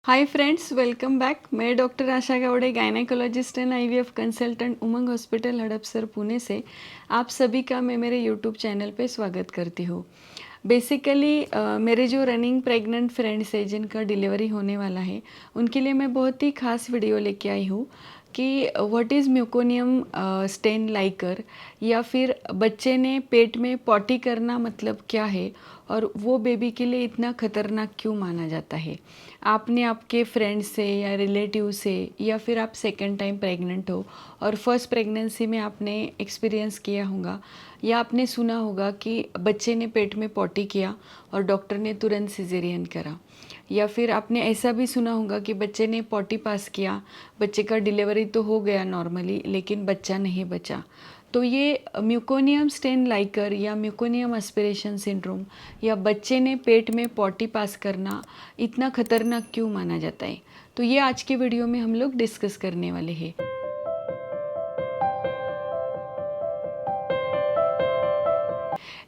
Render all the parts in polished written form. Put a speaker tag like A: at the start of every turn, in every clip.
A: हाय friends, welcome back. मैं doctor Asha Gawade, gynaecologist and IVF consultant, Umang hospital Hadapsar Pune से आप सभी का मैं मेरे यूट्यूब चैनल पे स्वागत करती हूँ। बेसिकली मेरे जो रनिंग प्रेग्नेंट फ्रेंड्स हैं जिनका डिलीवरी होने वाला है, उनके लिए मैं बहुत ही खास वीडियो लेके आई हूँ कि व्हाट इज़ म्यूकोनियम स्टेन लाइकर, या फिर बच्चे ने पेट में पॉटी करना मतलब क्या है और वो बेबी के लिए इतना खतरनाक क्यों माना जाता है। आपने आपके फ्रेंड से या रिलेटिव से, या फिर आप सेकेंड टाइम प्रेग्नेंट हो और फर्स्ट प्रेगनेंसी में आपने एक्सपीरियंस किया होगा या आपने सुना होगा कि बच्चे ने पेट में पॉटी किया और डॉक्टर ने तुरंत सिजेरियन करा, या फिर आपने ऐसा भी सुना होगा कि बच्चे ने पॉटी पास किया, बच्चे का डिलीवरी तो हो गया नॉर्मली लेकिन बच्चा नहीं बचा। तो ये म्यूकोनियम स्टेन लाइकर या म्यूकोनियम एस्पिरेशन सिंड्रोम या बच्चे ने पेट में पॉटी पास करना इतना खतरनाक क्यों माना जाता है, तो ये आज के वीडियो में हम लोग डिस्कस करने वाले हैं।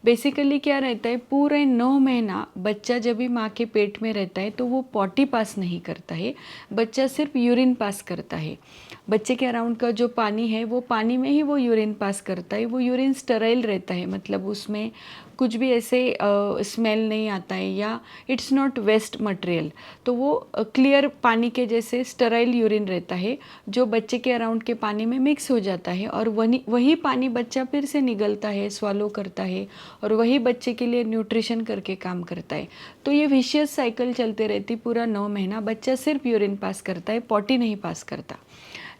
A: बेसिकली क्या रहता है, पूरे 9 महीना बच्चा जब भी माँ के पेट में रहता है तो वो पॉटी पास नहीं करता है, बच्चा सिर्फ यूरिन पास करता है। बच्चे के अराउंड का जो पानी है वो पानी में ही वो यूरिन पास करता है। वो यूरिन स्टराइल रहता है, मतलब उसमें कुछ भी ऐसे स्मेल नहीं आता है या इट्स नॉट वेस्ट मटेरियल। तो वो क्लियर पानी के जैसे स्टराइल यूरिन रहता है जो बच्चे के अराउंड के पानी में मिक्स हो जाता है, और वही पानी बच्चा फिर से निगलता है, स्वालो करता है, और वही बच्चे के लिए न्यूट्रिशन करके काम करता है। तो ये विशियस साइकिल चलते रहती पूरा 9 महीना। बच्चा सिर्फ यूरिन पास करता है, पॉटी नहीं पास करता।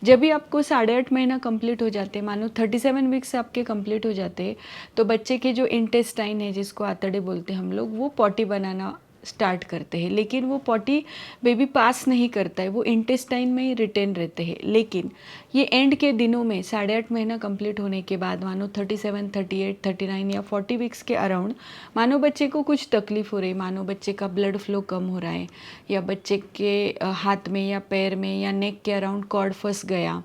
A: जब भी आपको 8.5 महीना कंप्लीट हो जाते, मानो 37 वीक्स आपके कंप्लीट हो जाते, तो बच्चे के जो इंटेस्टाइन है, जिसको आंतड़े बोलते हैं हम लोग, वो पॉटी बनाना स्टार्ट करते हैं। लेकिन वो पॉटी बेबी पास नहीं करता है, वो इंटेस्टाइन में ही रिटेन रहते हैं। लेकिन ये एंड के दिनों में 8.5 महीना कंप्लीट होने के बाद, मानो 37, 38, 39 या 40 वीक्स के अराउंड, मानो बच्चे को कुछ तकलीफ हो रही, मानो बच्चे का ब्लड फ्लो कम हो रहा है, या बच्चे के हाथ में या पैर में या नेक के अराउंड कॉर्ड फंस गया,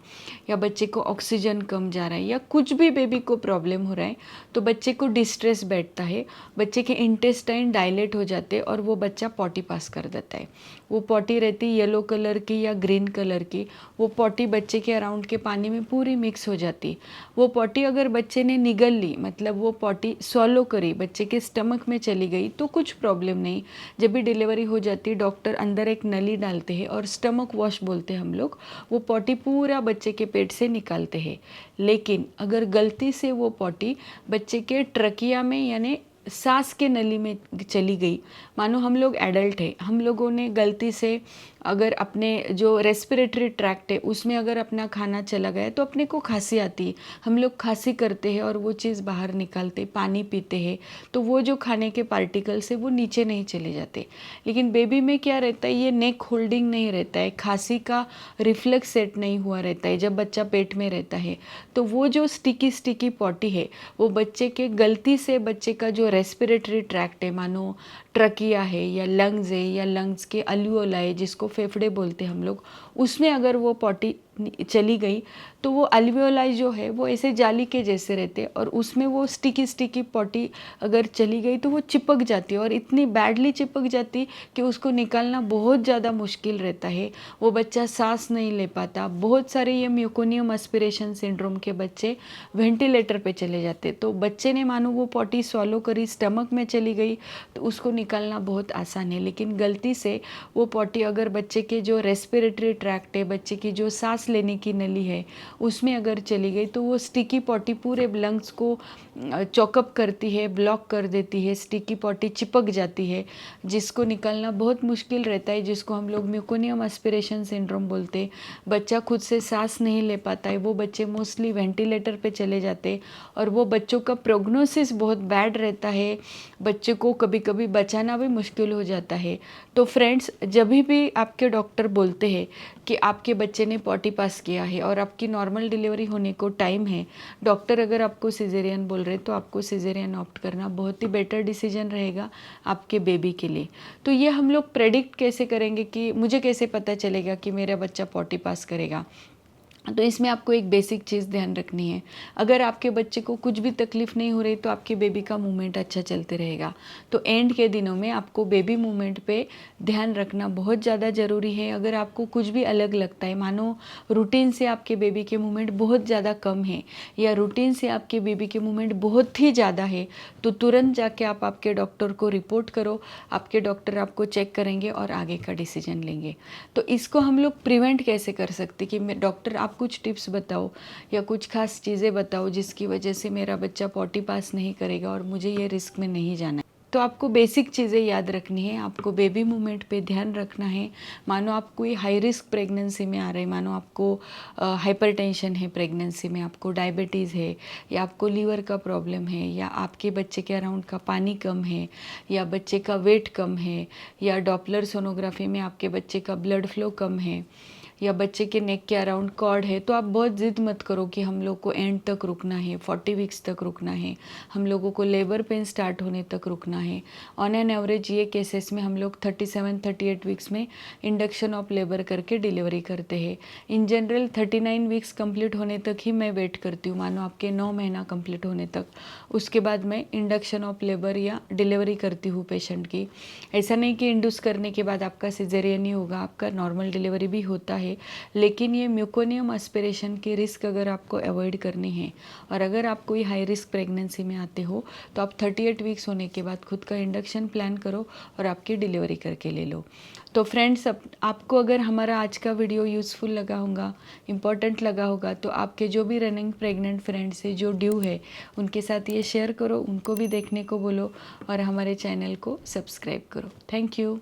A: या बच्चे को ऑक्सीजन कम जा रहा है, या कुछ भी बेबी को प्रॉब्लम हो रहा है, तो बच्चे को डिस्ट्रेस बैठता है, बच्चे के इंटेस्टाइन डायलेट हो जाते और वो बच्चा पॉटी पास कर देता है। वो पॉटी रहती येलो कलर की या ग्रीन कलर की, वो पॉटी बच्चे के अराउंड के पानी में पूरी मिक्स हो जाती। वो पॉटी अगर बच्चे ने निगल ली, मतलब वो पॉटी सॉलो करी, बच्चे के स्टमक में चली गई, तो कुछ प्रॉब्लम नहीं। जब भी डिलीवरी हो जाती, डॉक्टर अंदर एक नली डालते हैं और स्टमक वॉश बोलते हैं हम लोग, वो पॉटी पूरा बच्चे के पेट से निकालते हैं। लेकिन अगर गलती से वो पॉटी बच्चे के ट्रकिया में यानी सांस के नली में चली गई, मानो हम लोग एडल्ट हैं, हम लोगों ने गलती से अगर अपने जो रेस्पिरेटरी ट्रैक्ट है उसमें अगर अपना खाना चला गया, तो अपने को खांसी आती है, हम लोग खांसी करते हैं और वो चीज़ बाहर निकालते, पानी पीते हैं, तो वो जो खाने के पार्टिकल्स है वो नीचे नहीं चले जाते। लेकिन बेबी में क्या रहता है, ये नेक होल्डिंग नहीं रहता है, खांसी का रिफ्लेक्स सेट नहीं हुआ रहता है जब बच्चा पेट में रहता है। तो वो जो स्टिकी स्टिकी पॉटी है, वो बच्चे के गलती से बच्चे का जो रेस्पिरेटरी ट्रैक्ट है, मानो ट्रकिया है या लंग्स है या लंग्स के अल्वियोलाई, जिसको फेफड़े बोलते हैं हम लोग, उसमें अगर वो पॉटी चली गई, तो वो अल्वियोलाई जो है वो ऐसे जाली के जैसे रहते हैं, और उसमें वो स्टिकी स्टिकी पॉटी अगर चली गई तो वो चिपक जाती है, और इतनी बैडली चिपक जाती कि उसको निकालना बहुत ज़्यादा मुश्किल रहता है। वो बच्चा सांस नहीं ले पाता। बहुत सारे ये म्यूकोनियम एस्पिरेशन सिंड्रोम के बच्चे वेंटिलेटर पे चले जाते। तो बच्चे ने मानो वो पॉटी सॉलो करी, स्टमक में चली गई, तो उसको निकालना बहुत आसान है। लेकिन गलती से वो पॉटी अगर बच्चे के जो रेस्पिरेटरी ट्रैक्ट है, बच्चे की जो सांस लेने की नली है, उसमें अगर चली गई, तो वो स्टिकी पॉटी पूरे लंग्स को चॉकअप करती है, ब्लॉक कर देती है, स्टिकी पॉटी चिपक जाती है, जिसको निकालना बहुत मुश्किल रहता है, जिसको हम लोग म्यूकोनियम एस्पिरेशन सिंड्रोम बोलते हैं। बच्चा खुद से सांस नहीं ले पाता है, वो बच्चे मोस्टली वेंटिलेटर पे चले जाते, और वो बच्चों का प्रोग्नोसिस बहुत बैड रहता है, बच्चे को कभी कभी बचाना भी मुश्किल हो जाता है। तो फ्रेंड्स, जब भी आपके डॉक्टर बोलते हैं कि आपके बच्चे ने पॉटी पास किया है और आपकी नॉर्मल डिलीवरी होने को टाइम है, डॉक्टर अगर आपको सिजेरियन बोल रहे हैं, तो आपको सिजेरियन ऑप्ट करना बहुत ही बेटर डिसीजन रहेगा आपके बेबी के लिए। तो ये हम लोग प्रेडिक्ट कैसे करेंगे, कि मुझे कैसे पता चलेगा कि मेरा बच्चा पॉटी पास करेगा। तो इसमें आपको एक बेसिक चीज़ ध्यान रखनी है, अगर आपके बच्चे को कुछ भी तकलीफ़ नहीं हो रही तो आपके बेबी का मूवमेंट अच्छा चलते रहेगा। तो एंड के दिनों में आपको बेबी मूवमेंट पे ध्यान रखना बहुत ज़्यादा ज़रूरी है। अगर आपको कुछ भी अलग लगता है, मानो रूटीन से आपके बेबी के मूवमेंट बहुत ज़्यादा कम है या रूटीन से आपके बेबी के मूवमेंट बहुत ही ज़्यादा है, तो तुरंत जाके आप आपके डॉक्टर को रिपोर्ट करो। आपके डॉक्टर आपको चेक करेंगे और आगे का डिसीजन लेंगे। तो इसको हम लोग प्रिवेंट कैसे कर सकते कि मैं डॉक्टर आप कुछ टिप्स बताओ या कुछ खास चीज़ें बताओ जिसकी वजह से मेरा बच्चा पॉटी पास नहीं करेगा और मुझे ये रिस्क में नहीं जाना है। तो आपको बेसिक चीज़ें याद रखनी है, आपको बेबी मूवमेंट पे ध्यान रखना है। मानो आप कोई हाई रिस्क प्रेगनेंसी में आ रहे हैं, मानो आपको हाइपरटेंशन है प्रेगनेंसी में, आपको डायबिटीज़ है या आपको लीवर का प्रॉब्लम है या आपके बच्चे के अराउंड का पानी कम है या बच्चे का वेट कम है या डॉपलर सोनोग्राफी में आपके बच्चे का ब्लड फ्लो कम है या बच्चे के नेक के अराउंड कॉर्ड है, तो आप बहुत ज़िद मत करो कि हम लोग को एंड तक रुकना है, 40 वीक्स तक रुकना है, हम लोगों को लेबर पेन स्टार्ट होने तक रुकना है। ऑन एन एवरेज ये केसेस में हम लोग 37-38 वीक्स में इंडक्शन ऑफ लेबर करके डिलीवरी करते हैं। इन जनरल 39 वीक्स कंप्लीट होने तक ही मैं वेट करती हूँ, मानो आपके 9 महीना कंप्लीट होने तक। उसके बाद मैं इंडक्शन ऑफ लेबर या डिलीवरी करती हूँ पेशेंट की। ऐसा नहीं कि इंड्यूस करने के बाद आपका सिजेरियन ही होगा, आपका नॉर्मल डिलीवरी भी होता है। लेकिन ये म्यूकोनियम एस्पिरेशन के रिस्क अगर आपको अवॉइड करने हैं और अगर आप कोई हाई रिस्क प्रेगनेंसी में आते हो तो आप 38 वीक्स होने के बाद खुद का इंडक्शन प्लान करो और आपकी डिलीवरी करके ले लो। तो फ्रेंड्स, आपको अगर हमारा आज का वीडियो यूज़फुल लगा होगा, इम्पॉर्टेंट लगा होगा, तो आपके जो भी रनिंग प्रेग्नेंट फ्रेंड्स है जो ड्यू है उनके साथ ये शेयर करो, उनको भी देखने को बोलो और हमारे चैनल को सब्सक्राइब करो। Thank you.